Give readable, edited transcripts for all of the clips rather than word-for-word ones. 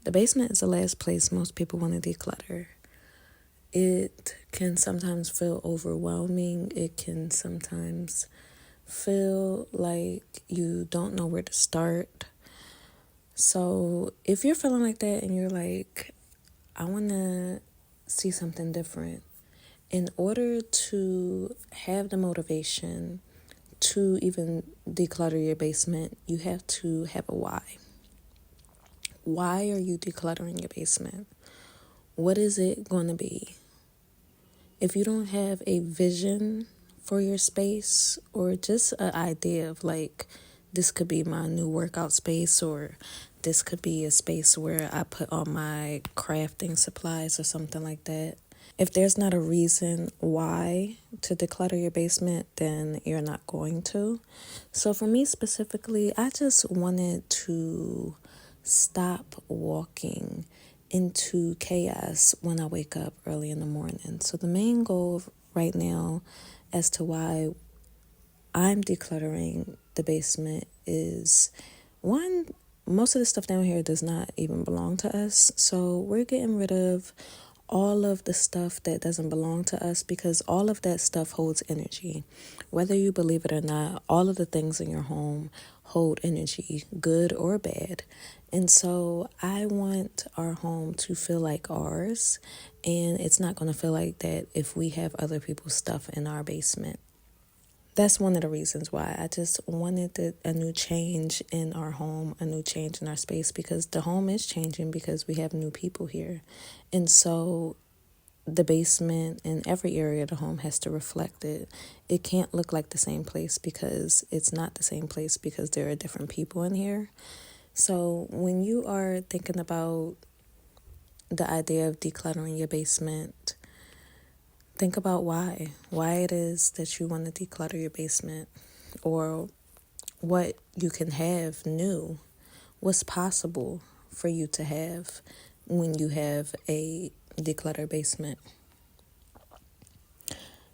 The basement is the last place most people want to declutter. It can sometimes feel overwhelming. It can sometimes feel like you don't know where to start. So if you're feeling like that and you're like, I want to see something different, in order to have the motivation to even declutter your basement, you have to have a why. Why are you decluttering your basement? What is it going to be? If you don't have a vision for your space, or just an idea of like, this could be my new workout space, or this could be a space where I put all my crafting supplies or something like that. If there's not a reason why to declutter your basement, then you're not going to. So for me specifically, I just wanted to stop walking into chaos when I wake up early in the morning. So the main goal right now as to why I'm decluttering the basement is, one, most of the stuff down here does not even belong to us. So we're getting rid of all of the stuff that doesn't belong to us, because all of that stuff holds energy. Whether you believe it or not, all of the things in your home hold energy, good or bad. And so I want our home to feel like ours, and it's not going to feel like that if we have other people's stuff in our basement. That's one of the reasons why I just wanted a new change in our home, a new change in our space, because the home is changing because we have new people here. And so the basement and every area of the home has to reflect it. It can't look like the same place because it's not the same place, because there are different people in here. So when you are thinking about the idea of decluttering your basement, think about why it is that you want to declutter your basement, or what you can have new, what's possible for you to have when you have a decluttered basement.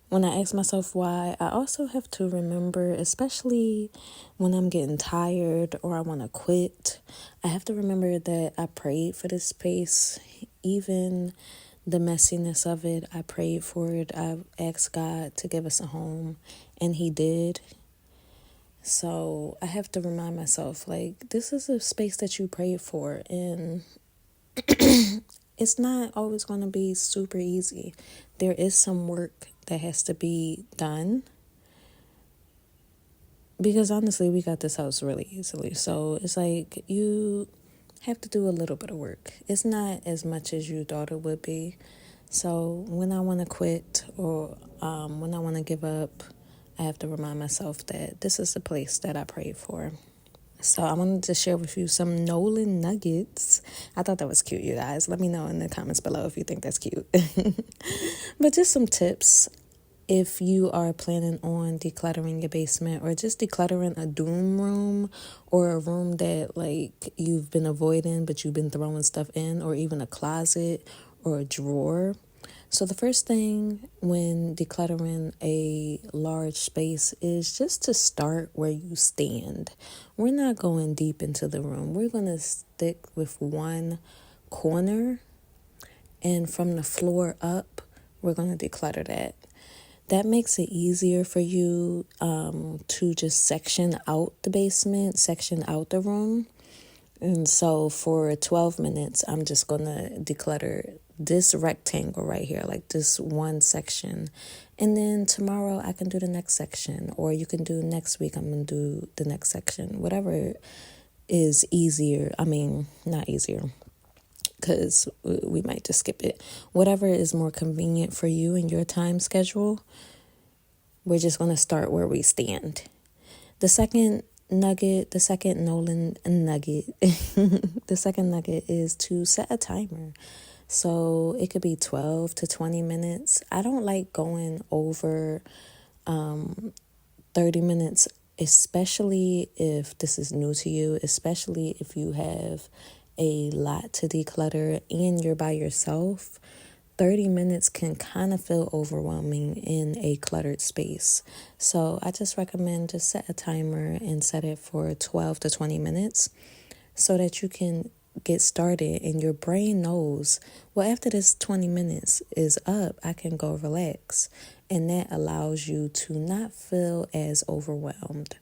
When I ask myself why, I also have to remember, especially when I'm getting tired or I want to quit, I have to remember that I prayed for this space. Even the messiness of it, I prayed for it. I asked God to give us a home, and He did. So I have to remind myself, like, this is a space that you prayed for, and it's not always going to be super easy. There is some work that has to be done, because honestly, we got this house really easily. So it's like you have to do a little bit of work. It's not as much as you thought it would be. So when I want to quit, or when I want to give up, I have to remind myself that this is the place that I prayed for. So I wanted to share with you some Nolan nuggets. I thought that was cute, you guys. Let me know in the comments below if you think that's cute. But just some tips if you are planning on decluttering your basement, or just decluttering a doom room, or a room that like you've been avoiding but you've been throwing stuff in, or even a closet or a drawer. So the first thing when decluttering a large space is just to start where you stand. We're not going deep into the room. We're going to stick with one corner, and from the floor up, we're going to declutter that. That makes it easier for you to just section out the basement, section out the room. And so for 12 minutes, I'm just going to declutter this rectangle right here, like this one section. And then tomorrow I can do the next section, or you can do next week, I'm going to do the next section. Whatever is easier. I mean, not easier, because we might just skip it. Whatever is more convenient for you and your time schedule, we're just going to start where we stand. The second Nolan nugget, the second nugget is to set a timer. So it could be 12 to 20 minutes. I don't like going over 30 minutes, especially if this is new to you, especially if you have a lot to declutter and you're by yourself. 30 minutes can kind of feel overwhelming in a cluttered space. So I just recommend just set a timer and set it for 12 to 20 minutes so that you can get started and your brain knows, well, after this 20 minutes is up, I can go relax. And that allows you to not feel as overwhelmed.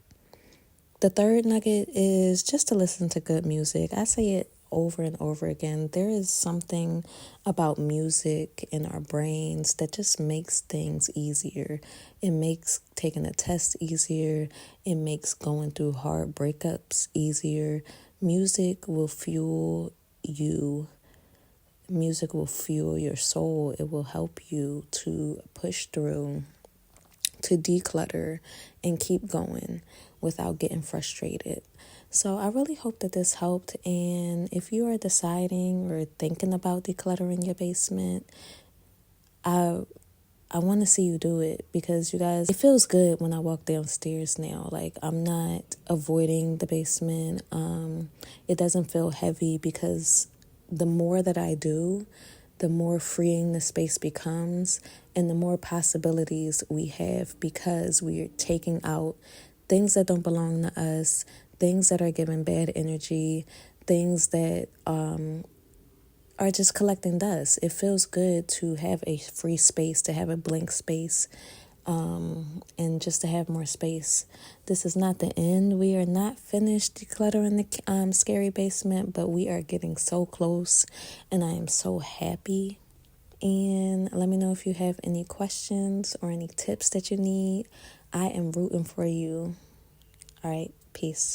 The third nugget is just to listen to good music. I say it over and over again. There is something about music in our brains that just makes things easier. It makes taking a test easier. It makes going through hard breakups easier. Music will fuel you. Music will fuel your soul. It will help you to push through, to declutter, and keep going without getting frustrated. So I really hope that this helped. And if you are deciding or thinking about decluttering your basement, I want to see you do it, because you guys, it feels good when I walk downstairs now. Like, I'm not avoiding the basement. It doesn't feel heavy, because the more that I do, the more freeing the space becomes and the more possibilities we have, because we are taking out things that don't belong to us, things that are giving bad energy, things that are just collecting dust. It feels good to have a free space, to have a blank space, and just to have more space. This is not the end. We are not finished decluttering the scary basement, but we are getting so close, and I am so happy. And let me know if you have any questions or any tips that you need. I am rooting for you. All right, peace.